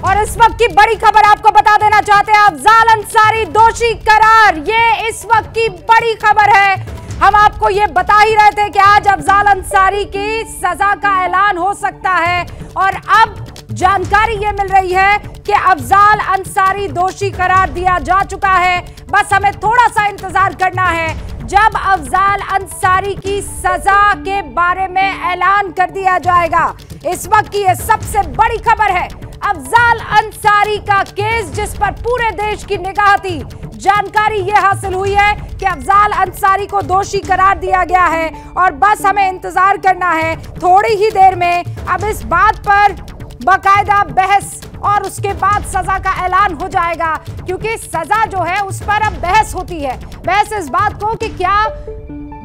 और इस वक्त की बड़ी खबर आपको बता देना चाहते हैं, अफजाल अंसारी दोषी करार। ये इस वक्त की बड़ी खबर है। हम आपको ये बता ही रहे थे कि आज अफजाल अंसारी की सजा का ऐलान हो सकता है और अब जानकारी ये मिल रही है कि अफजाल अंसारी दोषी करार दिया जा चुका है। बस हमें थोड़ा सा इंतजार करना है जब अफजाल अंसारी की सजा के बारे में ऐलान कर दिया जाएगा। इस वक्त की ये सबसे बड़ी खबर है, अफजाल अंसारी का केस जिस पर पूरे देश की निगाह थी। जानकारी ये हासिल हुई है कि अफजाल अंसारी को दोषी करार दिया गया है और बस हमें इंतजार करना है थोड़ी ही देर में। अब इस बात पर बाकायदा बहस और उसके बाद सजा का ऐलान हो जाएगा, क्योंकि सजा जो है उस पर अब बहस होती है। बहस इस बात को कि क्या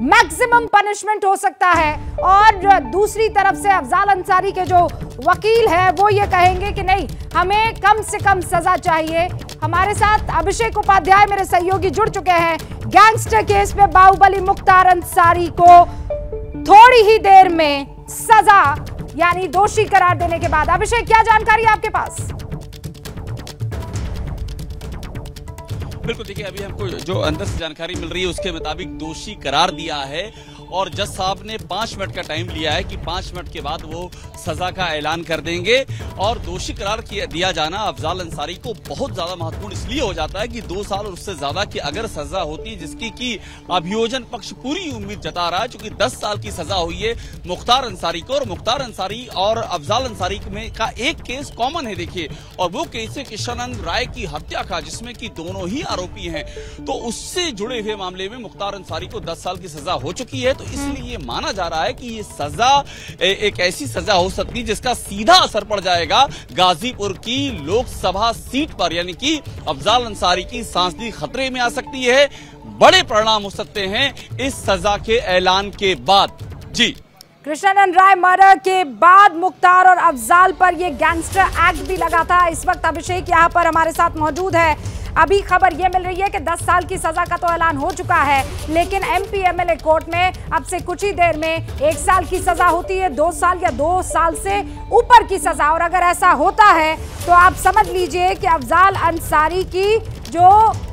मैक्सिमम पनिशमेंट हो सकता है, और दूसरी तरफ से अफजाल अंसारी के जो वकील है वो ये कहेंगे कि नहीं, हमें कम से कम सजा चाहिए। हमारे साथ अभिषेक उपाध्याय मेरे सहयोगी जुड़ चुके हैं। गैंगस्टर केस में बाहुबली मुख्तार अंसारी को थोड़ी ही देर में सजा यानी दोषी करार देने के बाद, अभिषेक क्या जानकारी है आपके पास? बिल्कुल, देखिए अभी हमको जो अंदर से जानकारी मिल रही है उसके मुताबिक दोषी करार दिया है और जज साहब ने 5 मिनट का टाइम लिया है कि 5 मिनट के बाद वो सजा का ऐलान कर देंगे। और दोषी करार दिया जाना अफजाल अंसारी को बहुत ज्यादा महत्वपूर्ण इसलिए हो जाता है कि 2 साल और उससे ज्यादा की अगर सजा होती, जिसकी की अभियोजन पक्ष पूरी उम्मीद जता रहा है, क्योंकि 10 साल की सजा हुई है मुख्तार अंसारी को। और मुख्तार अंसारी और अफजाल अंसारी में का एक केस कॉमन है देखिए, और वो केस है किशननंद राय की हत्या का, जिसमें कि दोनों ही आरोपी हैं। तो उससे जुड़े हुए मामले में मुख्तार अंसारी को 10 साल की सजा हो चुकी है। तो इसलिए ये माना जा रहा है कि ये सजा एक ऐसी सजा हो सकती है जिसका सीधा असर पड़ जाएगा गाजीपुर की लोकसभा सीट पर, यानी कि अफजाल अंसारी की सांसदी खतरे में आ सकती है। बड़े परिणाम हो सकते हैं इस सजा के ऐलान के बाद। जी, किशननंद राय मर्डर के बाद मुख्तार और अफजाल पर यह गैंगस्टर एक्ट भी लगा था। इस वक्त अभिषेक यहाँ पर हमारे साथ मौजूद है। अभी खबर यह मिल रही है कि 10 साल की सजा का तो ऐलान हो चुका है, लेकिन एमपी एमएलए कोर्ट में अब से कुछ ही देर में 1 साल की सजा होती है, 2 साल या 2 साल से ऊपर की सजा। और अगर ऐसा होता है तो आप समझ लीजिए कि अफजाल अंसारी की जो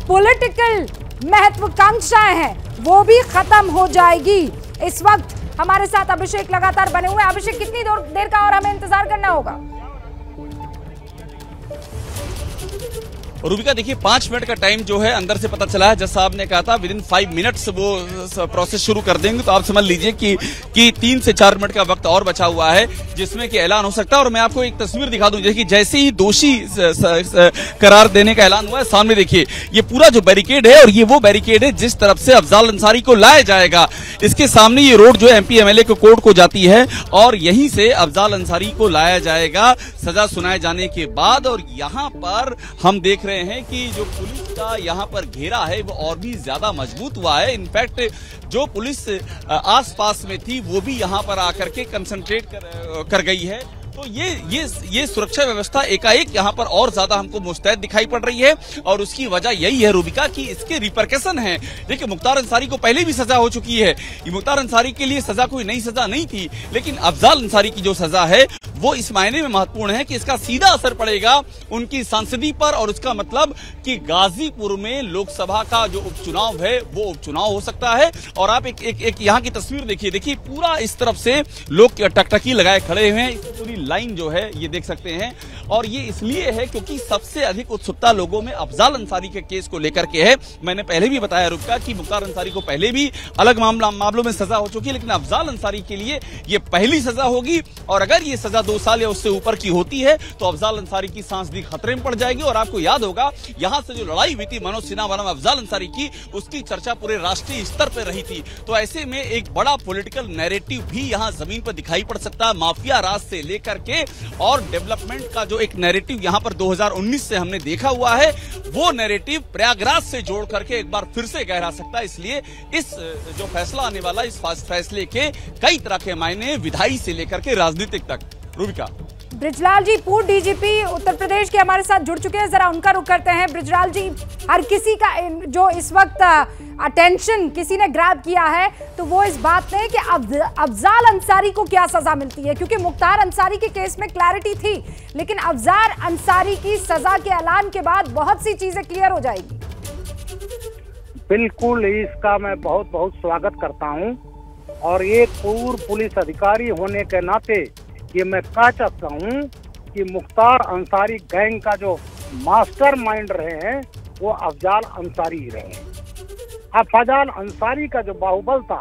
पॉलिटिकल महत्वाकांक्षाएं हैं वो भी खत्म हो जाएगी। इस वक्त हमारे साथ अभिषेक लगातार बने हुए हैं। अभिषेक, कितनी देर का और हमें इंतजार करना होगा? रूबिका, देखिए 5 मिनट का टाइम जो है अंदर से पता चला है। जज साहब ने कहा था विद इन 5 मिनट्स वो प्रोसेस शुरू कर देंगे। तो आप समझ लीजिए कि 3 से 4 मिनट का वक्त और बचा हुआ है जिसमें कि ऐलान हो सकता है। और मैं आपको एक तस्वीर दिखा दूं, जैसे कि जैसे ही दोषी करार देने का ऐलान हुआ है, सामने देखिए ये पूरा जो बैरिकेड है, और ये वो बैरिकेड है जिस तरफ से अफजाल अंसारी को लाया जाएगा। इसके सामने ये रोड जो है एमपी एमएलए के कोर्ट को जाती है और यहीं से अफजाल अंसारी को लाया जाएगा सजा सुनाए जाने के बाद। और यहाँ पर हम देख रहे हैं कि जो पुलिस का यहाँ पर घेरा है वो और भी ज्यादा मजबूत हुआ है। इनफैक्ट जो पुलिस आसपास में थी वो भी यहाँ पर आकर के कंसंट्रेट कर गई है। तो ये सुरक्षा व्यवस्था एकाएक यहाँ पर और ज्यादा हमको मुस्तैद दिखाई पड़ रही है। और उसकी वजह यही है रूबिका कि इसके रिपरकशन है। देखिए, मुख्तार अंसारी को पहले भी सजा हो चुकी है। ये मुख्तार अंसारी के लिए सजा कोई नई सजा नहीं थी, लेकिन अफजाल अंसारी की जो सजा है वो इस मायने में महत्वपूर्ण है कि इसका सीधा असर पड़ेगा उनकी सांसदी पर। और उसका मतलब कि गाजीपुर में लोकसभा का जो उपचुनाव है वो उपचुनाव हो सकता है। और आप एक यहाँ की तस्वीर देखिए पूरा इस तरफ से लोग टकटकी लगाए खड़े हुए हैं। पूरी लाइन जो है ये देख सकते हैं। और ये इसलिए है क्योंकि सबसे अधिक उत्सुकता लोगों में अफजाल अंसारी के केस को लेकर के है। मैंने पहले भी बताया रुका कि मुख्तार अंसारी को पहले भी अलग मामलों में सजा हो चुकी है, लेकिन अफजाल अंसारी के लिए ये पहली सजा होगी। और अगर ये सजा 2 साल या उससे ऊपर की होती है तो अफजाल अंसारी की सांसदी खतरे में पड़ जाएगी। और आपको याद होगा यहां से जो लड़ाई हुई थी मनोज सिन्हा बनाम अफजाल अंसारी की, उसकी चर्चा पूरे राष्ट्रीय स्तर पर रही थी। तो ऐसे में एक बड़ा पॉलिटिकल नैरेटिव भी यहां जमीन पर दिखाई पड़ सकता है, माफिया राज से लेकर के। और डेवलपमेंट का जो एक नैरेटिव यहां पर 2019 से हमने देखा हुआ है, वो नैरेटिव प्रयागराज से जोड़ करके एक बार फिर से गहरा सकता है। इसलिए इस जो फैसला आने वाला, इस फैसले के कई तरह के मायने विधायी से लेकर के राजनीतिक तक। रूबिका। ब्रिजलाल जी, पूर्व डीजीपी उत्तर प्रदेश के हमारे साथ जुड़ चुके हैं, जरा उनका रुख करते हैं। ब्रिजलाल जी, हर किसी का जो इस वक्त अटेंशन किसी ने ग्रैब किया है तो वो इस बात ने कि अफजाल अंसारी को क्या सजा मिलती है, क्योंकि मुख्तार अंसारी के केस में क्लैरिटी थी, लेकिन अफजाल अंसारी की सजा के ऐलान के बाद बहुत सी चीजें क्लियर हो जाएगी। बिल्कुल, इसका मैं बहुत बहुत स्वागत करता हूं और एक पूर्व पुलिस अधिकारी होने के नाते ये मैं कह सकता हूं कि मुख्तार अंसारी गैंग का जो मास्टरमाइंड रहे हैं वो अफजाल अंसारी ही रहे हैं। अफजाल अंसारी का जो बाहुबल था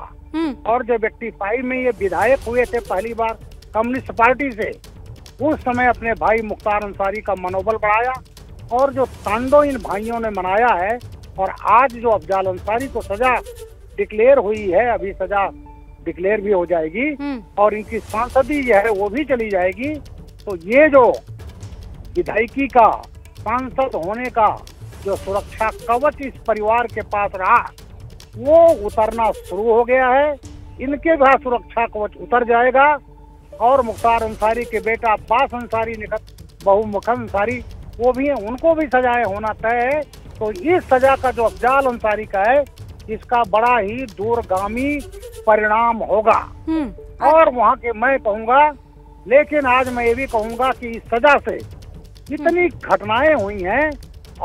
और जो व्यक्ति 5 में ये विधायक हुए थे पहली बार कम्युनिस्ट पार्टी से, उस समय अपने भाई मुख्तार अंसारी का मनोबल बढ़ाया और जो तांडव इन भाइयों ने मनाया है, और आज जो अफजाल अंसारी को सजा डिक्लेयर हुई है, अभी सजा डिक्लेयर भी हो जाएगी और इनकी सांसदी जो है वो भी चली जाएगी, तो ये जो विधायकी का सांसद होने का जो सुरक्षा कवच इस परिवार के पास रहा वो उतरना शुरू हो गया है। इनके भी सुरक्षा कवच उतर जाएगा और मुख्तार अंसारी के बेटा अब्बास अंसारी निकट बहू मुखन अंसारी वो भी हैं, उनको भी सजाएं होना तय है। तो इस सजा का जो अफजाल अंसारी का है इसका बड़ा ही दूरगामी परिणाम होगा और वहाँ के मैं कहूँगा, लेकिन आज मैं ये भी कहूँगा कि इस सजा से इतनी घटनाएं हुई हैं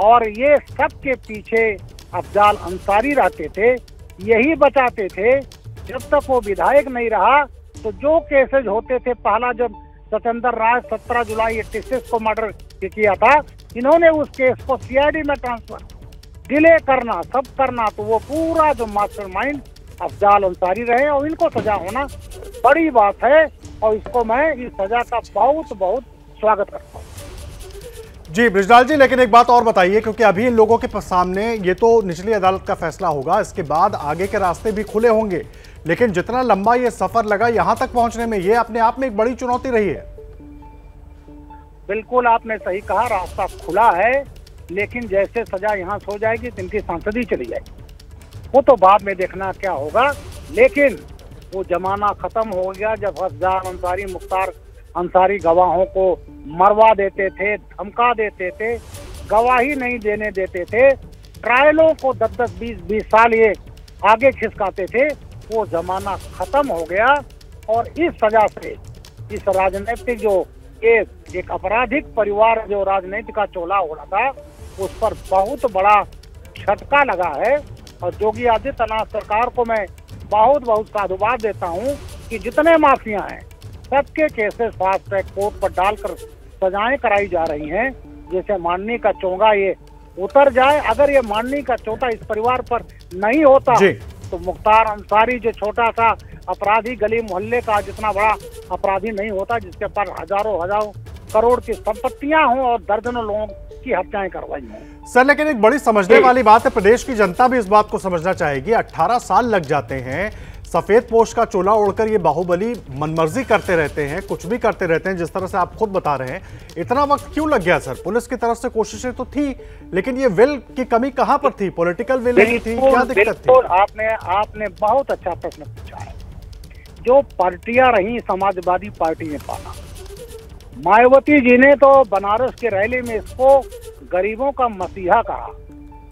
और ये सब के पीछे अफजाल अंसारी रहते थे, यही बचाते थे। जब तक वो विधायक नहीं रहा तो जो केसेज होते थे, पहला जब सत्येंद्र राय 17 जुलाई 86 को मर्डर किया था, इन्होंने उस केस को सीआईडी में ट्रांसफर डिले करना सब करना, तो वो पूरा जो मास्टरमाइंड अफजाल अंसारी रहे और इनको सजा होना बड़ी बात है और इसको मैं इस सजा का बहुत बहुत स्वागत करता हूँ। जी ब्रिजलाल जी, लेकिन एक बात और बताइए, क्योंकि अभी इन लोगों के सामने ये तो निचली अदालत का फैसला होगा, इसके बाद आगे के रास्ते भी खुले होंगे, लेकिन जितना लंबा ये सफर लगा यहाँ तक पहुंचने में, ये अपने आप में एक बड़ी चुनौती रही है। बिल्कुल आपने सही कहा, रास्ता खुला है, लेकिन जैसे सजा यहाँ हो जाएगी तो इनकी सांसदी चली जाएगी, वो तो बाद में देखना क्या होगा। लेकिन वो जमाना खत्म हो गया जब अफजाल अंसारी मुख्तार अंसारी गवाहों को मरवा देते थे, धमका देते थे, गवाही नहीं देने देते थे, ट्रायलों को 10-10, 20-20 साल ये आगे खिसकाते थे, वो जमाना खत्म हो गया। और इस सजा से इस राजनीतिक जो एक आपराधिक परिवार जो राजनीति का चोला हो रहा था उस पर बहुत बड़ा झटका लगा है। और योगी आदित्यनाथ सरकार को मैं बहुत बहुत साधुवाद देता हूँ कि जितने माफिया हैं सबके केसेस फास्ट ट्रैक कोर्ट पर डालकर सजाएं कराई जा रही हैं। जैसे माननी का चोंगा ये उतर जाए, अगर ये माननी का चोटा इस परिवार पर नहीं होता तो मुख्तार अंसारी जो छोटा सा अपराधी गली मोहल्ले का जितना बड़ा अपराधी नहीं होता, जिसके पास हजारों करोड़ की संपत्तियां हों और दर्जनों लोगों की हत्याएं करवाई हों। सर, लेकिन एक बड़ी समझने वाली बात है, प्रदेश की जनता भी इस बात को समझना चाहेगी, 18 साल लग जाते हैं, सफेद पोश का चोला ओढ़कर ये बाहुबली मनमर्जी करते रहते हैं, कुछ भी करते रहते हैं, जिस तरह से आप खुद बता रहे हैं। इतना वक्त क्यों लग गया सर? पुलिस की तरफ से कोशिशें तो थी, लेकिन ये विल की कमी कहां पर थी? पॉलिटिकल विल नहीं थी, क्या दिक्कत थी? आपने बहुत अच्छा प्रश्न पूछा है। जो पार्टियां रही, समाजवादी पार्टी ने पाला, मायावती जी ने तो बनारस की रैली में इसको गरीबों का मसीहा कहा,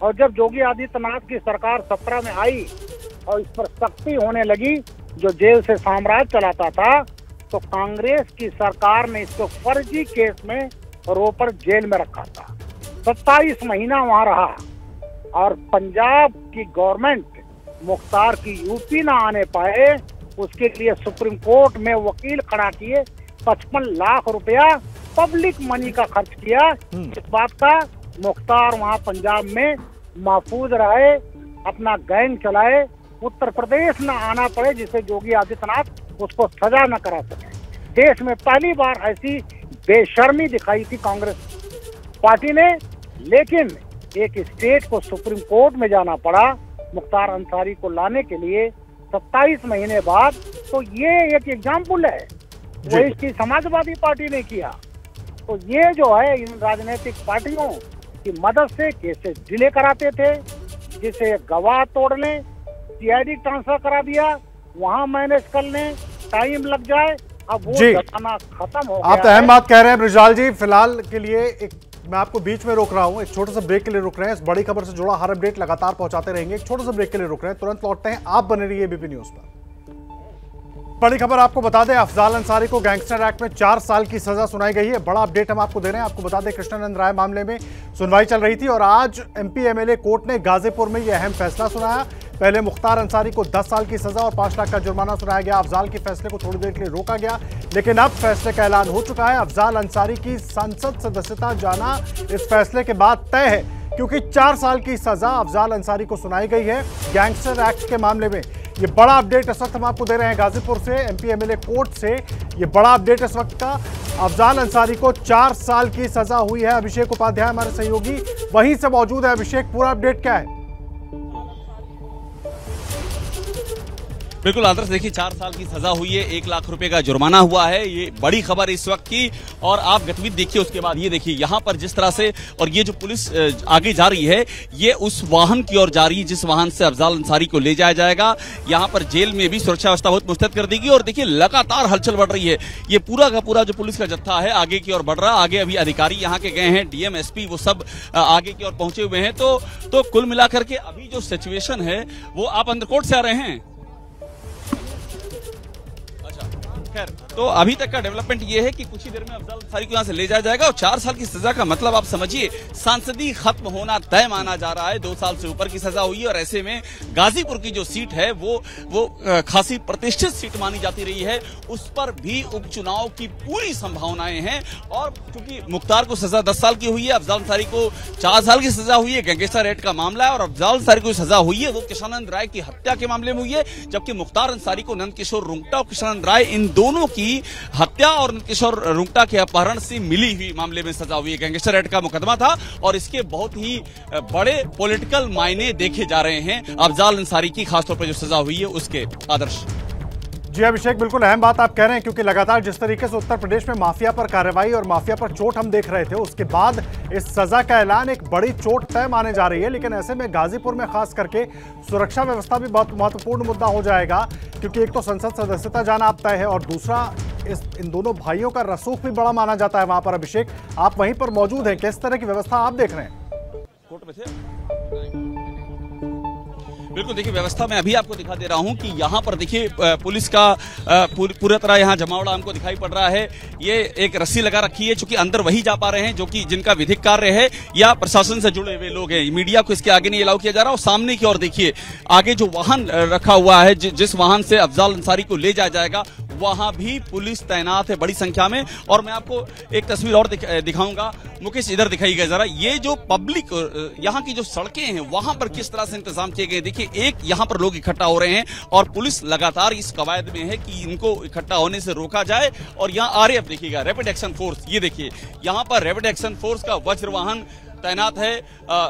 और जब योगी आदित्यनाथ की सरकार 17 में आई और इस पर सख्ती होने लगी, जो जेल से साम्राज्य चलाता था, तो कांग्रेस की सरकार ने इसको फर्जी केस में रोपड़ जेल में रखा था। 27 महीना वहां रहा और पंजाब की गवर्नमेंट मुख्तार की यूपी ना आने पाए, उसके लिए सुप्रीम कोर्ट में वकील खड़ा किए, 55 लाख रुपया पब्लिक मनी का खर्च किया इस बात का मुख्तार वहां पंजाब में महफूज रहे, अपना गैंग चलाए, उत्तर प्रदेश न आना पड़े, जिससे योगी आदित्यनाथ उसको सजा न करा सके। देश में पहली बार ऐसी बेशर्मी दिखाई थी कांग्रेस पार्टी ने, लेकिन एक स्टेट को सुप्रीम कोर्ट में जाना पड़ा मुख्तार अंसारी को लाने के लिए 27 महीने बाद। तो ये एक एग्जाम्पल है, वो इसकी समाजवादी पार्टी ने किया। तो ये जो है इन राजनीतिक पार्टियों की मदद से केसेस डिले कराते थे, जिसे गवाह तोड़ लें, सीआईडी ट्रांसफर करा दिया, वहां मैनेज कर लें, टाइम लग जाए, अब वो जी। जमाना खत्म हो आप तो गया अहम है। बात कह रहे हैं ब्रिजलाल जी। फिलहाल के लिए मैं आपको बीच में रोक रहा हूं, एक छोटे से ब्रेक के लिए रुक रहे हैं। इस बड़ी खबर से जुड़ा हर अपडेट लगातार पहुंचाते रहेंगे। एक छोटे से ब्रेक के लिए रुक रहे हैं, तुरंत लौटते हैं। आप बने रहिए एबीपी न्यूज पर। बड़ी खबर आपको बता दें, अफजाल अंसारी को गैंगस्टर एक्ट में 4 साल की सजा सुनाई गई है। बड़ा अपडेट हम आपको दे रहे हैं। आपको बता दें, कृष्णानंद राय मामले में सुनवाई चल रही थी और आज एमपी एमएलए कोर्ट ने गाजीपुर में यह अहम फैसला सुनाया। पहले मुख्तार अंसारी को 10 साल की सजा और 5 लाख का जुर्माना सुनाया गया। अफजाल के फैसले को थोड़ी देर के लिए रोका गया, लेकिन अब फैसले का ऐलान हो चुका है। अफजाल अंसारी की संसद सदस्यता जाना इस फैसले के बाद तय है, क्योंकि 4 साल की सजा अफजाल अंसारी को सुनाई गई है गैंगस्टर एक्ट के मामले में। ये बड़ा अपडेट इस वक्त हम आपको दे रहे हैं गाजीपुर से, एमपी एमएलए कोर्ट से। ये बड़ा अपडेट इस वक्त का, अफजाल अंसारी को 4 साल की सजा हुई है। अभिषेक उपाध्याय हमारे सहयोगी वहीं से मौजूद है। अभिषेक, पूरा अपडेट क्या है? बिल्कुल आदर्श, देखिए 4 साल की सजा हुई है, 1 लाख रुपए का जुर्माना हुआ है। ये बड़ी खबर इस वक्त की। और आप गतिविधि देखिए, उसके बाद ये देखिए यहाँ पर जिस तरह से, और ये जो पुलिस आगे जा रही है, ये उस वाहन की ओर जा रही है जिस वाहन से अफजाल अंसारी को ले जाया जाएगा। यहाँ पर जेल में भी सुरक्षा व्यवस्था बहुत मुस्तैद कर देगी। और देखिए लगातार हलचल बढ़ रही है। ये पूरा का पूरा जो पुलिस का जत्था है आगे की ओर बढ़ रहा है। आगे अभी अधिकारी यहाँ के गए हैं, डीएम एसपी वो सब आगे की ओर पहुंचे हुए हैं। तो कुल मिलाकर के अभी जो सिचुएशन है वो, आप अंदर कोर्ट से आ रहे हैं? खैर, तो अभी तक का डेवलपमेंट ये है कि कुछ ही देर में अफजाल अंसारी को यहां से ले जाया जाएगा। और 4 साल की सजा का मतलब आप समझिए, सांसदी खत्म होना तय माना जा रहा है। 2 साल से ऊपर की सजा हुई है। और ऐसे में गाजीपुर की जो सीट है वो खासी प्रतिष्ठित सीट मानी जाती रही है। उस पर भी उपचुनाव की पूरी संभावनाएं हैं। और क्योंकि मुख्तार को सजा 10 साल की हुई है, अफजाल अंसारी को 4 साल की सजा हुई है, गैंगस्टर एक्ट का मामला है। और अफजाल अंसारी को सजा हुई है वो कृष्णानंद राय की हत्या के मामले में हुई है, जबकि मुख्तार अंसारी को नंद किशोर रुंगटा और कृष्णानंद राय, इन दोनों की हत्या और नंद किशोर रुंगटा के अपहरण से मिली हुई मामले में सजा हुई है। गैंगस्टर एक्ट का मुकदमा था और इसके बहुत ही बड़े पॉलिटिकल मायने देखे जा रहे हैं अफजाल अंसारी की, खासतौर पर जो सजा हुई है उसके। आदर्श जी अभिषेक, बिल्कुल अहम बात आप कह रहे हैं, क्योंकि लगातार जिस तरीके से उत्तर प्रदेश में माफिया पर कार्रवाई और माफिया पर चोट हम देख रहे थे, उसके बाद इस सजा का ऐलान एक बड़ी चोट तय माने जा रही है। लेकिन ऐसे में गाजीपुर में खास करके सुरक्षा व्यवस्था भी बहुत महत्वपूर्ण मुद्दा हो जाएगा, क्योंकि एक तो संसद सदस्यता जाना अब तय है और दूसरा इन दोनों भाइयों का रसूख भी बड़ा माना जाता है वहां पर। अभिषेक, आप वहीं पर मौजूद हैं, किस तरह की व्यवस्था आप देख रहे हैं? कोर्ट में थे। बिल्कुल, देखिए व्यवस्था मैं अभी आपको दिखा दे रहा हूं कि यहाँ पर देखिए पुलिस का पूरा तरह यहाँ जमावड़ा हमको दिखाई पड़ रहा है। ये एक रस्सी लगा रखी है, चूंकि अंदर वही जा पा रहे हैं जो कि जिनका विधिक कार्य है या प्रशासन से जुड़े हुए लोग हैं। मीडिया को इसके आगे नहीं अलाउ किया जा रहा। और सामने की ओर देखिए, आगे जो वाहन रखा हुआ है, जिस वाहन से अफजाल अंसारी को ले जाया जाएगा, वहां भी पुलिस तैनात है बड़ी संख्या में। और मैं आपको एक तस्वीर और दिखाऊंगा। मुकेश, इधर दिखाइएगा जरा। ये जो पब्लिक, यहाँ की जो सड़कें हैं, वहां पर किस तरह से इंतजाम किए गए। देखिए, एक यहाँ पर लोग इकट्ठा हो रहे हैं और पुलिस लगातार इस कवायद में है कि इनको इकट्ठा होने से रोका जाए। और यहाँ आरएएफ देखिएगा, रैपिड एक्शन फोर्स, ये देखिए यहाँ पर रैपिड एक्शन फोर्स का वज्र वाहन तैनात है।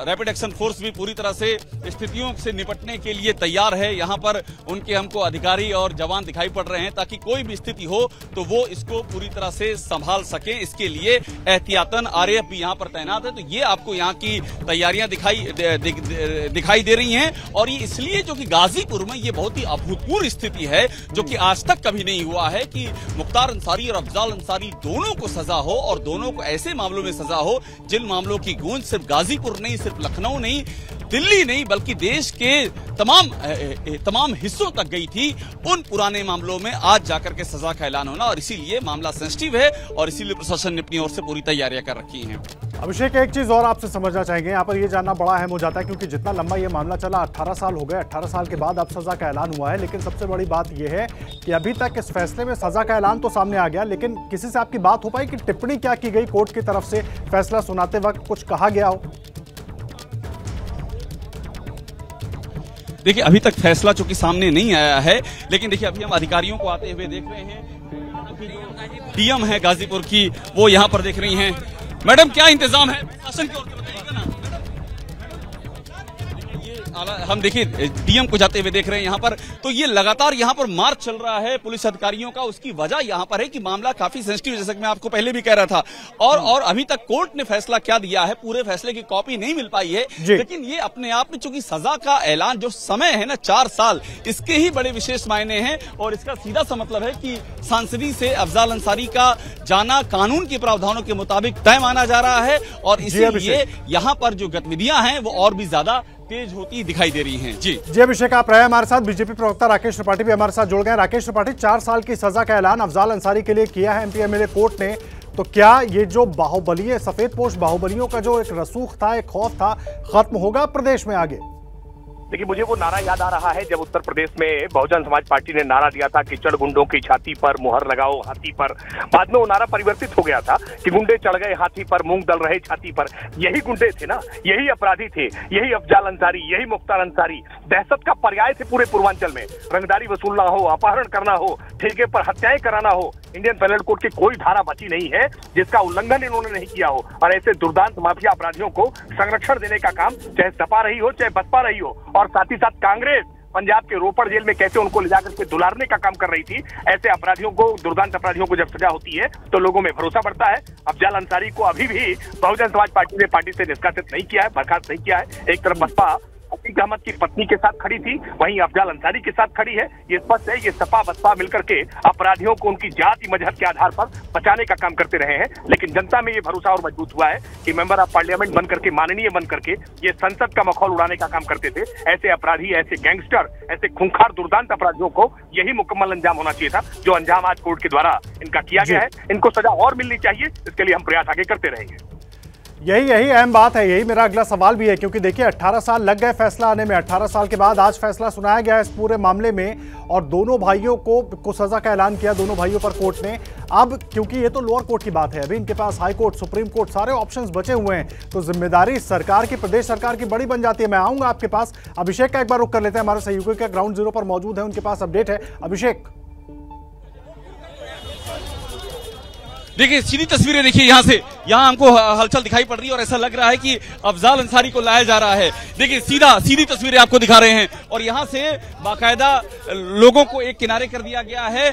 रैपिड एक्शन फोर्स भी पूरी तरह से स्थितियों से निपटने के लिए तैयार है। यहाँ पर उनके हमको अधिकारी और जवान दिखाई पड़ रहे हैं, ताकि कोई भी स्थिति हो तो वो इसको पूरी तरह से संभाल सके। इसके लिए एहतियातन आरएएफ भी यहाँ पर तैनात है। तो ये आपको यहाँ की तैयारियां दिखाई दे रही हैं। और ये इसलिए जो कि गाजीपुर में ये बहुत ही अभूतपूर्व स्थिति है, जो कि आज तक कभी नहीं हुआ है कि मुख्तार अंसारी और अफजाल अंसारी दोनों को सजा हो, और दोनों को ऐसे मामलों में सजा हो जिन मामलों की गूंज सिर्फ गाजीपुर नहीं, सिर्फ लखनऊ नहीं, दिल्ली नहीं, बल्कि देश के तमाम हिस्सों तक गई थी। उन पुराने मामलों में आज जाकर के सजा का ऐलान होना, और इसीलिए मामला सेंसिटिव है और इसीलिए प्रशासन ने अपनी ओर से पूरी तैयारियां कर रखी हैं। अभिषेक, एक चीज और आपसे समझना चाहेंगे, यहाँ पर ये जानना बड़ा अहम हो जाता है, क्योंकि जितना लंबा ये मामला चला, 18 साल हो गए, 18 साल के बाद अब सजा का ऐलान हुआ है। लेकिन सबसे बड़ी बात यह है कि अभी तक इस फैसले में सजा का ऐलान तो सामने आ गया, लेकिन किसी से आपकी बात हो पाई कि टिप्पणी क्या की गई कोर्ट की तरफ से फैसला सुनाते वक्त, कुछ कहा गया हो? देखिए, अभी तक फैसला चूंकि सामने नहीं आया है, लेकिन देखिए अभी हम अधिकारियों को आते हुए देख रहे हैं। डीएम है गाजीपुर की, वो यहाँ पर देख रही हैं। मैडम, क्या इंतजाम है प्रशासन की ओर से, बताइएगा ना। हम देखिए डीएम को जाते हुए देख रहे हैं यहाँ पर। तो ये लगातार यहाँ पर मार्च चल रहा है पुलिस अधिकारियों का। उसकी वजह यहाँ पर है कि मामला काफी सेंसिटिव, जैसा कि मैं आपको पहले भी कह रहा था। और अभी तक कोर्ट ने फैसला क्या दिया है, पूरे फैसले की कॉपी नहीं मिल पाई है। लेकिन ये अपने आप में चूंकि सजा का ऐलान जो समय है ना 4 साल, इसके ही बड़े विशेष मायने हैं। और इसका सीधा सा मतलब है कि सांसदी से अफजाल अंसारी का जाना कानून के प्रावधानों के मुताबिक तय माना जा रहा है। और इसीलिए यहाँ पर जो गतिविधियां हैं वो और भी ज्यादा तेज होती दिखाई दे रही हैं। जी अभिषेक, आप रहे हमारे साथ। बीजेपी प्रवक्ता राकेश त्रिपाठी भी हमारे साथ जुड़ गए। राकेश त्रिपाठी, 4 साल की सजा का ऐलान अफजाल अंसारी के लिए किया है एमपी-एमएलए कोर्ट ने। तो क्या ये जो बाहुबली, सफेद पोश बाहुबलियों का जो एक रसूख था, एक खौफ था, खत्म होगा प्रदेश में आगे? देखिए, मुझे वो नारा याद आ रहा है जब उत्तर प्रदेश में बहुजन समाज पार्टी ने नारा दिया था कि चढ़ गुंडों की छाती पर, मुहर लगाओ हाथी पर। बाद में वो नारा परिवर्तित हो गया था कि गुंडे चढ़ गए हाथी पर, मूंग दल रहे छाती पर। यही गुंडे थे ना, यही अपराधी थे, यही अफजाल अंसारी, यही मुख्तार अंसारी। दहशत का पर्याय थे पूरे पूर्वांचल में। रंगदारी वसूलना हो, अपहरण करना हो, ठेके पर हत्याएं कराना हो, इंडियन पेनल कोड की कोई धारा बची नहीं है जिसका उल्लंघन इन्होंने नहीं किया हो। और ऐसे दुर्दांत माफिया अपराधियों को संरक्षण देने का काम चाहे सपा रही हो चाहे बसपा रही हो, और साथ ही साथ कांग्रेस पंजाब के रोपड़ जेल में कैसे उनको ले जाकर के दुलारने का काम कर रही थी। ऐसे अपराधियों को, दुर्दांत अपराधियों को जब सजा होती है तो लोगों में भरोसा बढ़ता है। अफजाल अंसारी को अभी भी बहुजन समाज पार्टी ने पार्टी से निष्कासित नहीं किया है, बर्खास्त नहीं किया है। एक तरफ बसपा अतीक अहमद की पत्नी के साथ खड़ी थी, वहीं अफजाल अंसारी के साथ खड़ी है। ये स्पष्ट है, ये सपा बसपा मिलकर के अपराधियों को उनकी जाति मजहब के आधार पर बचाने का काम करते रहे हैं। लेकिन जनता में ये भरोसा और मजबूत हुआ है कि मेंबर ऑफ पार्लियामेंट बनकर के, माननीय बनकर के ये संसद का मखौल उड़ाने का काम करते थे। ऐसे अपराधी, ऐसे गैंगस्टर, ऐसे खूंखार दुर्दांत अपराधियों को यही मुकम्मल अंजाम होना चाहिए था, जो अंजाम आज कोर्ट के द्वारा इनका किया गया है। इनको सजा और मिलनी चाहिए, इसके लिए हम प्रयास आगे करते रहेंगे। यही अहम बात है। यही मेरा अगला सवाल भी है, क्योंकि देखिए 18 साल लग गए फैसला आने में। 18 साल के बाद आज फैसला सुनाया गया इस पूरे मामले में, और दोनों भाइयों को सजा का ऐलान किया, दोनों भाइयों पर कोर्ट ने। अब क्योंकि ये तो लोअर कोर्ट की बात है, अभी इनके पास हाई कोर्ट, सुप्रीम कोर्ट, सारे ऑप्शंस बचे हुए हैं। तो जिम्मेदारी सरकार की, प्रदेश सरकार की बड़ी बन जाती है। मैं आऊंगा आपके पास। अभिषेक का एक बार रुख कर लेते हैं, हमारे सहयोगी का ग्राउंड जीरो पर मौजूद है, उनके पास अपडेट है। अभिषेक, देखिए सीधी तस्वीरें देखिए यहाँ हमको हलचल दिखाई पड़ रही है और ऐसा लग रहा है कि अफजाल अंसारी को लाया जा रहा है। देखिए सीधी तस्वीरें आपको दिखा रहे हैं, और यहाँ से बाकायदा लोगों को एक किनारे कर दिया गया है।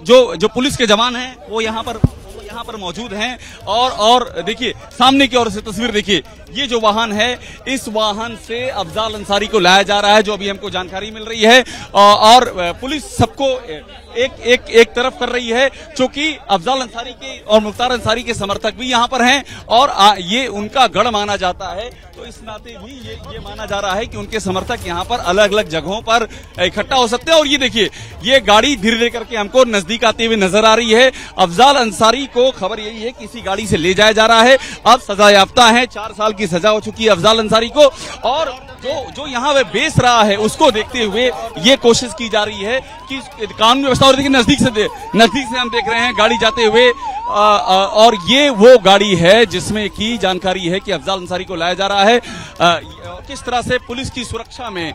जो पुलिस के जवान हैं वो यहाँ पर मौजूद हैं। और देखिए सामने की ओर से तस्वीर देखिए, ये जो वाहन है, इस वाहन से अफजाल अंसारी को लाया जा रहा है, जो अभी हमको जानकारी मिल रही है। और पुलिस सबको एक तरफ कर रही है, क्योंकि अफजाल अंसारी के और मुख्तार अंसारी के समर्थक भी यहाँ पर हैं, और ये उनका गढ़ माना जाता है। तो इस नाते भी ये माना जा रहा है कि उनके समर्थक यहाँ पर अलग अलग जगहों पर इकट्ठा हो सकते हैं। और ये देखिए, ये गाड़ी धीरे धीरे करके हमको नजदीक आती हुई नजर आ रही है। अफजाल अंसारी को खबर यही है कि इसी गाड़ी से ले जाया जा रहा है। अब सजा याफ्ता है, 4 साल की सजा हो चुकी है अफजाल अंसारी को, और जो यहाँ वे बेच रहा है उसको देखते हुए ये कोशिश की जा रही है कि कानून व्यवस्था, और देखिए नजदीक से हम देख रहे हैं गाड़ी जाते हुए, और ये वो गाड़ी है जिसमें की जानकारी है कि अफजाल अंसारी को लाया जा रहा है। किस तरह से पुलिस की सुरक्षा में,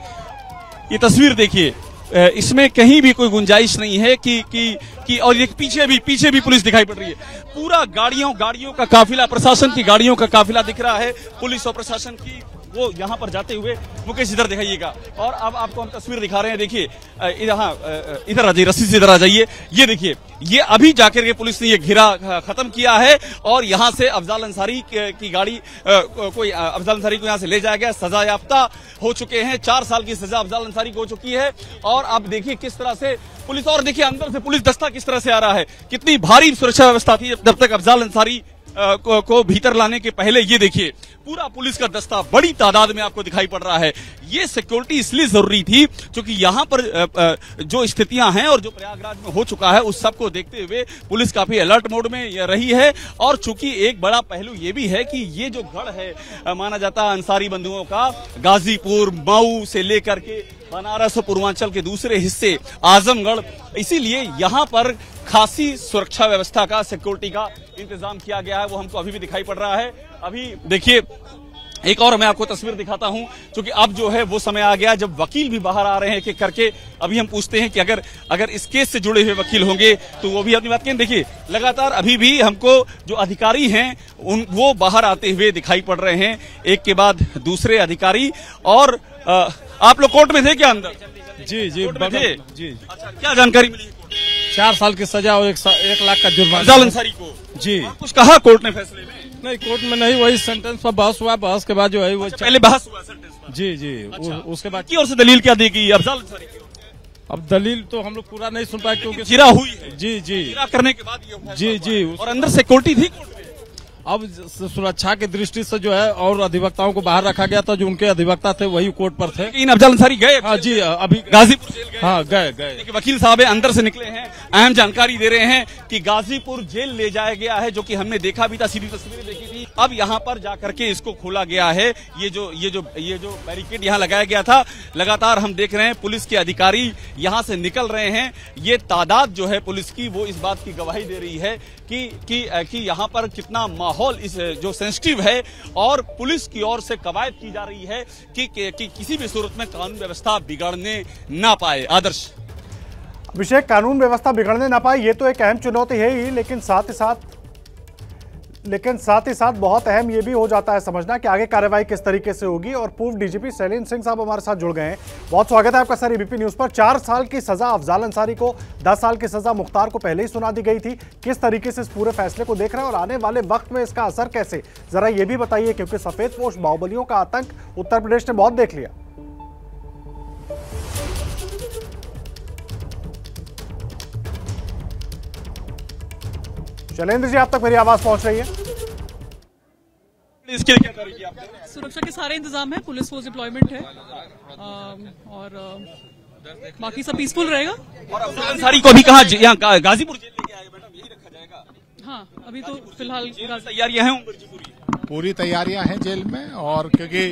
ये तस्वीर देखिए, इसमें कहीं भी कोई गुंजाइश नहीं है कि और ये पीछे भी पुलिस दिखाई पड़ रही है। पूरा गाड़ियों का काफिला, प्रशासन की गाड़ियों का काफिला दिख रहा है, पुलिस और प्रशासन की, वो यहाँ पर जाते हुए। मुकेश इधर दिखाइएगा, और अब आपको हम तस्वीर दिखा रहे हैं। देखिए इधर आ जाइए, रस्सी से इधर आ जाइए। ये देखिए, ये अभी जाकर के पुलिस ने ये घेरा खत्म किया है, और यहाँ से अफजाल अंसारी की गाड़ी अफजाल अंसारी को यहाँ से ले जाया गया। सजा याफ्ता हो चुके हैं, 4 साल की सजा अफजाल अंसारी को हो चुकी है। और अब देखिए किस तरह से पुलिस, और देखिए अंदर से पुलिस दस्ता किस तरह से आ रहा है। कितनी भारी सुरक्षा व्यवस्था थी जब तक अफजाल अंसारी को भीतर लाने के पहले। ये देखिए पूरा पुलिस का दस्ता बड़ी तादाद में आपको दिखाई पड़ रहा है। ये सिक्योरिटी इसलिए जरूरी थी क्योंकि यहाँ पर जो स्थितियां हैं और जो प्रयागराज में हो चुका है उस सब को देखते हुए पुलिस काफी अलर्ट मोड में रही है। और चूंकि एक बड़ा पहलू ये भी है कि ये जो गढ़ है माना जाता है अंसारी बंधुओं का, गाजीपुर, मऊ से लेकर के बनारस और पूर्वांचल के दूसरे हिस्से, आजमगढ़, इसीलिए यहाँ पर खासी सुरक्षा व्यवस्था का, सिक्योरिटी का इंतजाम किया गया है। वो हमको अभी भी दिखाई पड़ रहा है। अभी देखिए एक और मैं आपको तस्वीर दिखाता हूं, क्योंकि अब जो है वो समय आ गया जब वकील भी बाहर आ रहे हैं कि करके। अभी हम पूछते हैं कि अगर इस केस से जुड़े हुए वकील होंगे तो वो भी अपनी बात कहें। देखिए लगातार अभी भी हमको जो अधिकारी हैं वो बाहर आते हुए दिखाई पड़ रहे हैं, एक के बाद दूसरे अधिकारी। और आप लोग कोर्ट में थे क्या अंदर? जी कोर्ट में थे जी। अच्छा, क्या जानकारी मिली? 4 साल की सजा और 1 लाख का जुर्माना। अफजाल अंसारी को जी। कुछ कहा कोर्ट ने फैसले में? नहीं, कोर्ट में नहीं, वही सेंटेंस पर बहस हुआ, बहस के बाद जो है वो पहले बहस हुआ सेंटेंस पर। जी। अच्छा। उसके बाद की ओर से दलील क्या दी गई अफजाल अंसारी की? अब दलील तो हम लोग पूरा नहीं सुन पाए क्योंकि जिरा हुई है। जी जिरा करने के बाद ये फैसला जी। हुआ है। और अंदर सिक्योरिटी थी कोर्ट में? अब सुरक्षा की दृष्टि से जो है और अधिवक्ताओं को बाहर रखा गया था, जो उनके अधिवक्ता थे वही कोर्ट पर थे। लेकिन अफजाल अंसारी गए? हाँ जी, अभी गाजीपुर जेल गए? हाँ गए। देखिए वकील साहब अंदर से निकले हैं, अहम जानकारी दे रहे हैं कि गाजीपुर जेल ले जाया गया है, जो कि हमने देखा भी था, सीधी तस्वीरें देखी थी। अब यहाँ पर जाकर के इसको खोला गया है। ये जो बैरिकेड यहाँ लगाया गया था, लगातार हम देख रहे हैं पुलिस के अधिकारी यहाँ से निकल रहे हैं। ये तादाद जो है पुलिस की वो इस बात की गवाही दे रही है कि यहाँ पर कितना माहौल इस जो सेंसिटिव है, और पुलिस की ओर से कवायद की जा रही है कि किसी भी सूरत में कानून व्यवस्था बिगड़ने ना पाए। आदर्श अभिषेक, कानून व्यवस्था बिगड़ने ना पाए ये तो एक अहम चुनौती है ही, लेकिन साथ ही साथ बहुत अहम ये भी हो जाता है समझना कि आगे कार्रवाई किस तरीके से होगी। और पूर्व डीजीपी शैलेंद्र सिंह साहब हमारे साथ जुड़ गए हैं। बहुत स्वागत है आपका सर एबीपी न्यूज पर। 4 साल की सजा अफजाल अंसारी को, 10 साल की सजा मुख्तार को पहले ही सुना दी गई थी। किस तरीके से इस पूरे फैसले को देख रहे हैं और आने वाले वक्त में इसका असर कैसे, जरा ये भी बताइए, क्योंकि सफेद पोश बाहुबलियों का आतंक उत्तर प्रदेश ने बहुत देख लिया। शैलेंद्र जी, आप तक मेरी आवाज पहुंच रही है? इसके लिए क्या करेगी आप? सुरक्षा के सारे इंतजाम है, पुलिस फोर्स डिप्लॉयमेंट है और बाकी सब पीसफुल रहेगा। और अफजाल अंसारी को भी कहा यहाँ गाजीपुर जेल लेके आए मैडम, यही रखा जाएगा? हाँ, अभी तो फिलहाल तैयारियां हैं उमर जी? पूरी तैयारियां हैं जेल में। और क्योंकि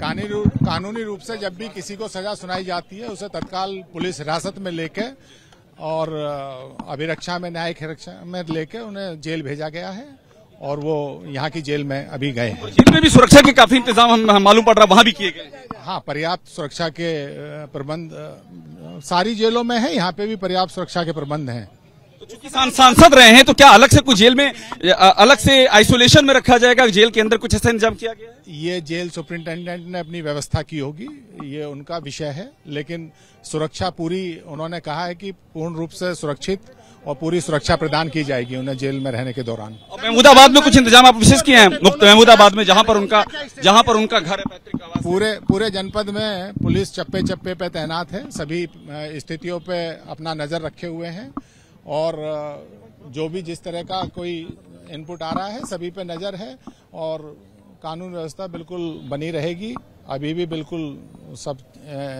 कानूनी रूप से जब भी किसी को सजा सुनाई जाती है उसे तत्काल पुलिस हिरासत में लेके और अभिरक्षा में, न्यायिक हिरक्षा में लेके उन्हें जेल भेजा गया है, और वो यहाँ की जेल में अभी गए हैं। जेल में भी सुरक्षा के काफी इंतजाम हम मालूम पड़ रहा है वहां भी किए गए? हाँ, पर्याप्त सुरक्षा के प्रबंध सारी जेलों में है, यहाँ पे भी पर्याप्त सुरक्षा के प्रबंध हैं। तो चूंकि सांसद रहे हैं तो क्या अलग से कुछ जेल में अलग से आइसोलेशन में रखा जाएगा? जेल के अंदर कुछ ऐसा इंतजाम किया गया है? ये जेल सुपरिंटेंडेंट ने अपनी व्यवस्था की होगी, ये उनका विषय है, लेकिन सुरक्षा पूरी उन्होंने कहा है कि पूर्ण रूप से सुरक्षित और पूरी सुरक्षा प्रदान की जाएगी उन्हें जेल में रहने के दौरान। महमूदाबाद में कुछ इंतजाम आप विशेष किए हैं? मुक्त महमूदाबाद में जहां पर उनका घर है, पैतृक आवास, पूरे जनपद में पुलिस चप्पे चप्पे पे तैनात है, सभी स्थितियों पे अपना नजर रखे हुए हैं, और जो भी जिस तरह का कोई इनपुट आ रहा है सभी पे नजर है, और कानून व्यवस्था बिल्कुल बनी रहेगी। अभी भी बिल्कुल सब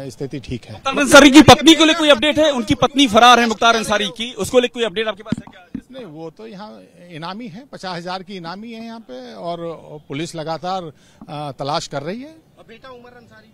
स्थिति ठीक है। मुख्तार अंसारी की पत्नी को लेकर कोई अपडेट है? उनकी पत्नी फरार है मुख्तार अंसारी की, उसको लेकर कोई अपडेट आपके पास है क्या? नहीं, वो तो यहाँ इनामी है, 50,000 की इनामी है यहाँ पे, और पुलिस लगातार तलाश कर रही है। बेटा उमर अंसारी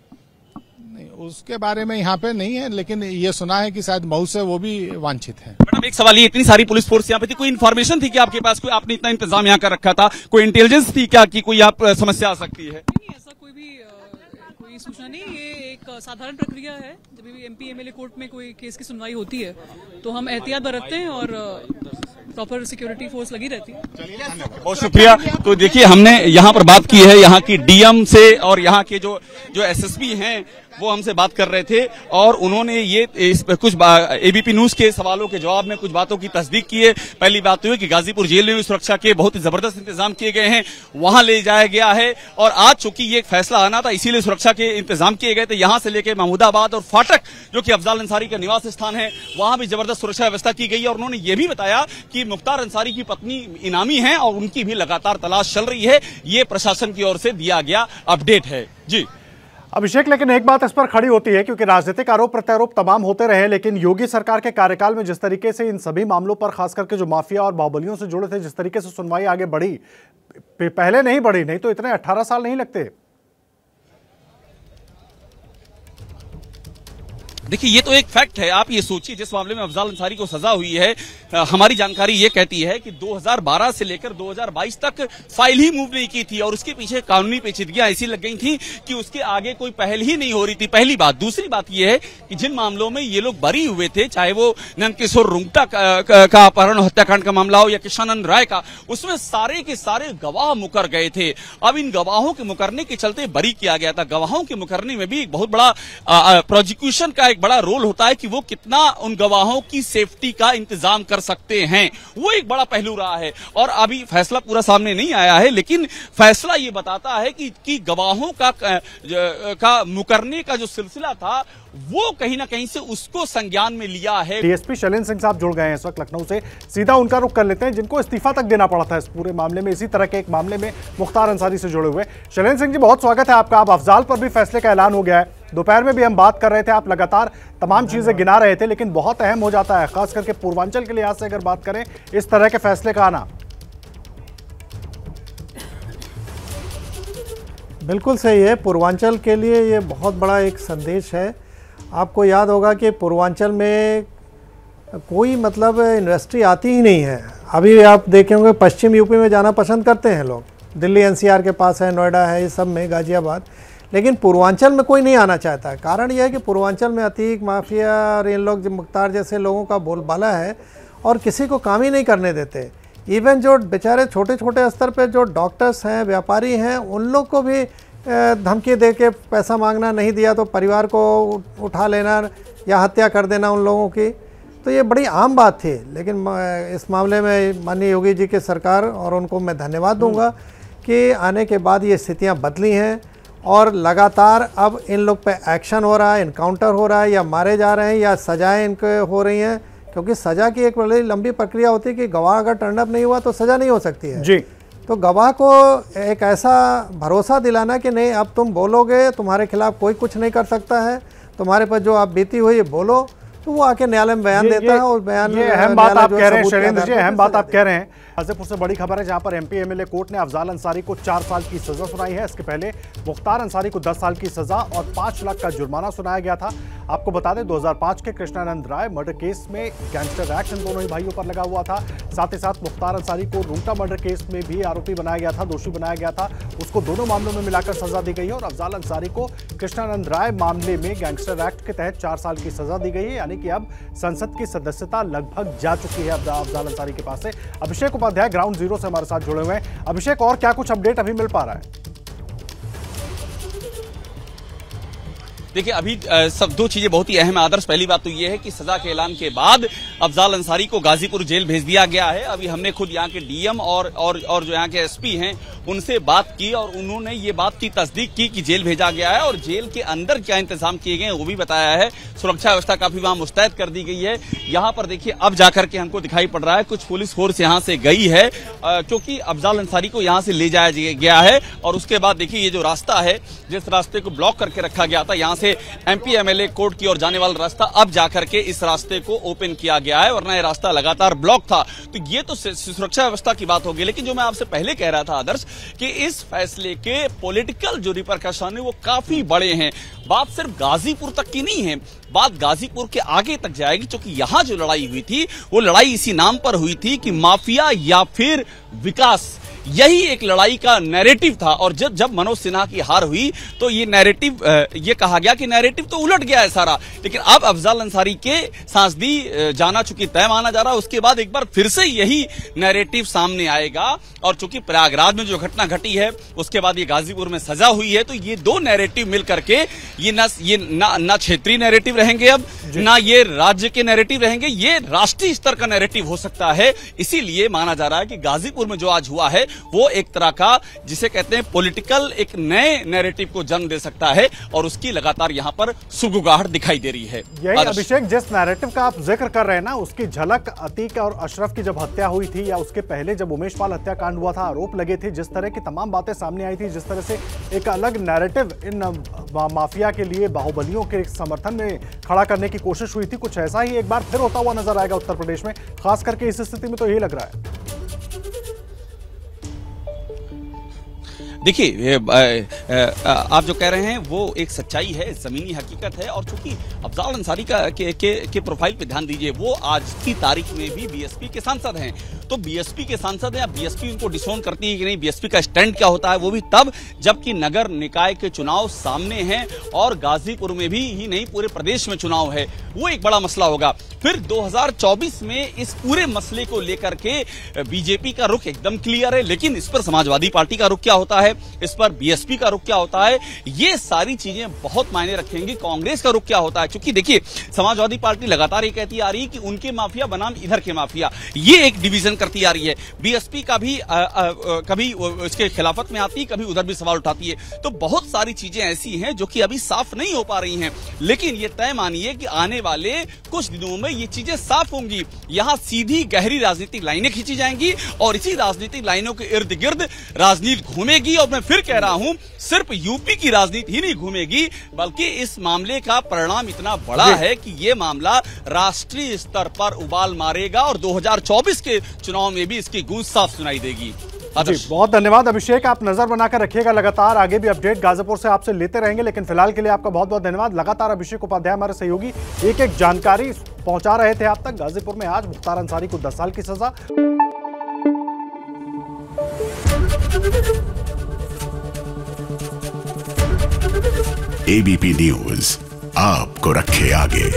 नहीं, उसके बारे में यहाँ पे नहीं है, लेकिन ये सुना है कि शायद मऊ से वो भी वांछित है। मैडम एक सवाल, ये इतनी सारी पुलिस फोर्स यहाँ पे थी, कोई इन्फॉर्मेशन थी कि आपके पास, कोई आपने इतना इंतजाम यहाँ कर रखा था, कोई इंटेलिजेंस थी क्या कि कोई यहाँ समस्या आ सकती है? नहीं, ऐसा कोई सूचना नहीं। ये एक साधारण प्रक्रिया है, जब भी एमपी एमएलए कोर्ट में कोई केस की सुनवाई होती है तो हम एहतियात बरतते हैं और प्रॉपर सिक्योरिटी फोर्स लगी रहती है। बहुत शुक्रिया। तो देखिए हमने यहाँ पर बात की है यहाँ की डीएम से, और यहाँ के जो एसएसपी हैं वो हमसे बात कर रहे थे, और उन्होंने ये कुछ एबीपी न्यूज के सवालों के जवाब में कुछ बातों की तस्दीक की है। पहली बात तो है कि गाजीपुर जेल में भी सुरक्षा के बहुत ही जबरदस्त इंतजाम किए गए हैं, वहां ले जाया गया है, और आज चूंकि ये फैसला आना था इसीलिए सुरक्षा के इंतजाम किए गए थे। यहां से लेकर महमूदाबाद और फाटक जो कि अफजाल अंसारी का निवास स्थान है, वहां भी जबरदस्त सुरक्षा व्यवस्था की गई है। और उन्होंने ये भी बताया कि मुख्तार अंसारी की पत्नी इनामी है और उनकी भी लगातार तलाश चल रही है। ये प्रशासन की ओर से दिया गया अपडेट है। जी अभिषेक, लेकिन एक बात इस पर खड़ी होती है, क्योंकि राजनीतिक आरोप प्रत्यारोप तमाम होते रहे, लेकिन योगी सरकार के कार्यकाल में जिस तरीके से इन सभी मामलों पर, खास करके जो माफिया और बाहुबलियों से जुड़े थे, जिस तरीके से सुनवाई आगे बढ़ी, पहले नहीं बढ़ी, नहीं तो इतने 18 साल नहीं लगते। देखिए ये तो एक फैक्ट है। आप ये सोचिए, जिस मामले में अफजाल अंसारी को सजा हुई है, हमारी जानकारी ये कहती है कि 2012 से लेकर 2022 तक फाइल ही मूव नहीं की थी और उसके पीछे कानूनी पेचीदगियां ऐसी लग गई थी कि उसके आगे कोई पहल ही नहीं हो रही थी। पहली बात। दूसरी बात ये है कि जिन मामलों में ये लोग बरी हुए थे, चाहे वो नंदकिशोर रुंगटा का अपहरण हत्याकांड का मामला हो या कृष्णानंद राय का, उसमें सारे के सारे गवाह मुकर गए थे। अब इन गवाहों के मुकरने के चलते बरी किया गया था। गवाहों के मुकरने में भी एक बहुत बड़ा प्रोसिक्यूशन का एक बड़ा रोल होता है कि वो कितना उन गवाहों की सेफ्टी का इंतजाम कर सकते हैं, वो एक बड़ा पहलू रहा है। और अभी फैसला पूरा सामने नहीं आया है, लेकिन फैसला ये बताता है कि गवाहों का मुकरने का जो सिलसिला था वो कहीं ना कहीं से उसको संज्ञान में लिया है। डीएसपी शैलेंद्र सिंह साहब जुड़ गए हैं इस वक्त लखनऊ से, सीधा उनका रुख कर लेते हैं, जिनको इस्तीफा तक देना पड़ा था इस पूरे मामले में। इसी तरह के एक मामले में मुख्तार अंसारी से जुड़े हुए शैलेंद्र सिंह जी, बहुत स्वागत है आपका। अब अफजाल पर भी फैसले का ऐलान हो गया है। दोपहर में भी हम बात कर रहे थे, आप लगातार तमाम चीजें गिना रहे थे, लेकिन बहुत अहम हो जाता है, खास करके पूर्वांचल के लिहाज से अगर बात करें, इस तरह के फैसले का आना। बिल्कुल सही है, पूर्वांचल के लिए ये बहुत बड़ा एक संदेश है। आपको याद होगा कि पूर्वांचल में कोई मतलब इंडस्ट्री आती ही नहीं है। अभी आप देखे होंगे पश्चिम यूपी में जाना पसंद करते हैं लोग, दिल्ली एनसीआर के पास है, नोएडा है, ये सब में, गाजियाबाद, लेकिन पूर्वांचल में कोई नहीं आना चाहता है। कारण यह है कि पूर्वांचल में अतीक माफिया और इन लोग मुख्तार जैसे लोगों का बोलबाला है और किसी को काम ही नहीं करने देते। इवन जो बेचारे छोटे छोटे स्तर पे जो डॉक्टर्स हैं, व्यापारी हैं, उन लोग को भी धमकी दे के पैसा मांगना, नहीं दिया तो परिवार को उठा लेना या हत्या कर देना उन लोगों की। तो ये बड़ी आम बात थी, लेकिन इस मामले में माननीय योगी जी की सरकार, और उनको मैं धन्यवाद दूंगा कि आने के बाद ये स्थितियां बदली हैं और लगातार अब इन लोग पे एक्शन हो रहा है, इनकाउंटर हो रहा है, या मारे जा रहे हैं या सजाएं इनके हो रही हैं, क्योंकि सज़ा की एक बड़ी लंबी प्रक्रिया होती है कि गवाह अगर टर्न अप नहीं हुआ तो सज़ा नहीं हो सकती है जी। तो गवाह को एक ऐसा भरोसा दिलाना कि नहीं, अब तुम बोलोगे, तुम्हारे खिलाफ कोई कुछ नहीं कर सकता है, तुम्हारे पर जो आप बीती हुई बोलो, तो वो आके न्यायालय में बयान देता है। और बयान, ये अहम बात आप कह रहे हैं शैलेंद्र जी, अहम बात आप कह रहे हैं। गाजीपुर से बड़ी खबर है, जहां पर एमपी एमएलए कोर्ट ने अफजाल अंसारी को 4 साल की सजा सुनाई है। इसके पहले मुख्तार अंसारी को 10 साल की सजा और 5 लाख का जुर्माना सुनाया गया था। आपको बता दें 2005 के कृष्णानंद राय मर्डर केस में गैंगस्टर एक्ट इन दोनों ही भाइयों पर लगा हुआ था। साथ ही साथ मुख्तार अंसारी को रुंगटा मर्डर केस में भी आरोपी बनाया गया था, दोषी बनाया गया था। उसको दोनों मामलों में मिलाकर सजा दी गई है और अफजाल अंसारी को कृष्णानंद राय मामले में गैंगस्टर एक्ट के तहत 4 साल की सजा दी गई है। यानी कि अब संसद की सदस्यता लगभग जा चुकी है अफजाल अंसारी के पास से। अभिषेक उपाध्याय ग्राउंड जीरो से हमारे साथ जुड़े हुए हैं। अभिषेक, और क्या कुछ अपडेट अभी मिल पा रहा है? देखिए अभी सब 2 चीजें बहुत ही अहम है आदर्श। पहली बात तो ये है कि सजा के ऐलान के बाद अफजाल अंसारी को गाजीपुर जेल भेज दिया गया है। अभी हमने खुद यहाँ के डीएम और जो यहाँ के एसपी हैं उनसे बात की और उन्होंने ये बात की तस्दीक की कि जेल भेजा गया है और जेल के अंदर क्या इंतजाम किए गए वो भी बताया है। सुरक्षा व्यवस्था काफी वहां मुस्तैद कर दी गई है। यहाँ पर देखिए अब जाकर के हमको दिखाई पड़ रहा है कुछ पुलिस फोर्स यहाँ से गई है, क्योंकि अफजाल अंसारी को यहाँ से ले जाया गया है। और उसके बाद देखिए ये जो रास्ता है, जिस रास्ते को ब्लॉक करके रखा गया था, यहाँ से एमपी एमएलए कोर्ट की ओर जाने वाला रास्ता, अब जाकर के इस रास्ते को ओपन किया गया है, वरना ये रास्ता लगातार ब्लॉक था। तो ये तो सुरक्षा व्यवस्था की बात होगी। लेकिन जो मैं आपसे पहले कह रहा था आदर्श कि इस फैसले के पॉलिटिकल जो रिपरकशन है वो काफी बड़े हैं। बात सिर्फ गाजीपुर तक की नहीं है, बात गाजीपुर के आगे तक जाएगी, क्योंकि यहां जो लड़ाई हुई थी वो लड़ाई इसी नाम पर हुई थी कि माफिया या फिर विकास, यही एक लड़ाई का नैरेटिव था। और जब मनोज सिन्हा की हार हुई तो ये नैरेटिव, ये कहा गया कि नैरेटिव तो उलट गया है सारा। लेकिन अब अफजाल अंसारी के सांसदी जाना चूंकि तय माना जा रहा है, उसके बाद एक बार फिर से यही नैरेटिव सामने आएगा। और चूंकि प्रयागराज में जो घटना घटी है उसके बाद ये गाजीपुर में सजा हुई है, तो ये 2 नैरेटिव मिल करके ये ना क्षेत्रीय नैरेटिव रहेंगे, अब ना ये राज्य के नैरेटिव रहेंगे, ये राष्ट्रीय स्तर का नैरेटिव हो सकता है। इसीलिए माना जा रहा है कि गाजीपुर में जो आज हुआ है वो एक तरह का जिसे कहते हैं पॉलिटिकल एक नए नैरेटिव को जन्म दे सकता है और उसकी लगातार यहां पर सुगबुगाहट दिखाई दे रही है। यही अभिषेक, जिस नैरेटिव का आप जिक्र कर रहे हैं ना, उसकी झलक अतीक और अशरफ की जब हत्या हुई थी या उसके पहले जब उमेश पाल हत्याकांड हुआ था, आरोप लगे थे, जिस तरह की तमाम बातें सामने आई थी, जिस तरह से एक अलग नैरेटिव इन माफिया के लिए, बाहुबलियों के समर्थन में खड़ा करने की कोशिश हुई थी, कुछ ऐसा ही एक बार फिर होता हुआ नजर आएगा उत्तर प्रदेश में, खास करके इस स्थिति में तो यही लग रहा है। देखिए, आप जो कह रहे हैं वो एक सच्चाई है, जमीनी हकीकत है। और चूंकि अफजाल अंसारी के प्रोफाइल पे ध्यान दीजिए, वो आज की तारीख में भी बीएसपी के सांसद हैं। तो बीएसपी के सांसद हैं, या बीएसपी उनको डिसोन करती है कि नहीं, बीएसपी का स्टैंड क्या होता है, वो भी तब जबकि नगर निकाय के चुनाव सामने हैं और गाजीपुर में भी ही नहीं पूरे प्रदेश में चुनाव है। वो एक बड़ा मसला होगा। फिर 2024 में इस पूरे मसले को लेकर के बीजेपी का रुख एकदम क्लियर है, लेकिन इस पर समाजवादी पार्टी का रुख क्या होता है, इस पर बीएसपी का रुख क्या होता है, ये सारी चीजें बहुत मायने रखेंगी। कांग्रेस का रुख क्या होता है, क्योंकि देखिए समाजवादी पार्टी लगातार ये कहती आ रही है कि उनके माफिया बनाम इधर के माफिया, ये एक डिवीजन करती आ रही है। बीएसपी का भी कभी इसके खिलाफत में आती है, कभी उधर भी सवाल उठाती है। तो बहुत सारी चीजें ऐसी हैं जो कि अभी साफ नहीं हो पा रही हैं, लेकिन ये तय मानिए कि आने वाले कुछ दिनों में ये चीजें साफ होंगी। यहां सीधी गहरी राजनीतिक लाइनें खींची जाएंगी और इसी राजनीतिक लाइनों के इर्द गिर्द राजनीति घूमेगी। और मैं फिर कह रहा हूं, सिर्फ यूपी की राजनीति ही नहीं घूमेगी, बल्कि इस मामले का परिणाम इतना बड़ा है कि ये मामला राष्ट्रीय स्तर पर उबाल मारेगा और 2024 के चुनाव में भी इसकी गूंज साफ सुनाई देगी। जी, बहुत धन्यवाद अभिषेक, आप नजर बनाकर रखिएगा, लगातार आगे भी अपडेट गाजीपुर से आपसे लेते रहेंगे। लेकिन फिलहाल के लिए आपका बहुत बहुत धन्यवाद। लगातार अभिषेक उपाध्याय हमारे सहयोगी एक एक जानकारी पहुंचा रहे थे आप तक। गाजीपुर में आज मुख्तार अंसारी को 10 साल की सजा। एबीपी न्यूज आपको रखे आगे।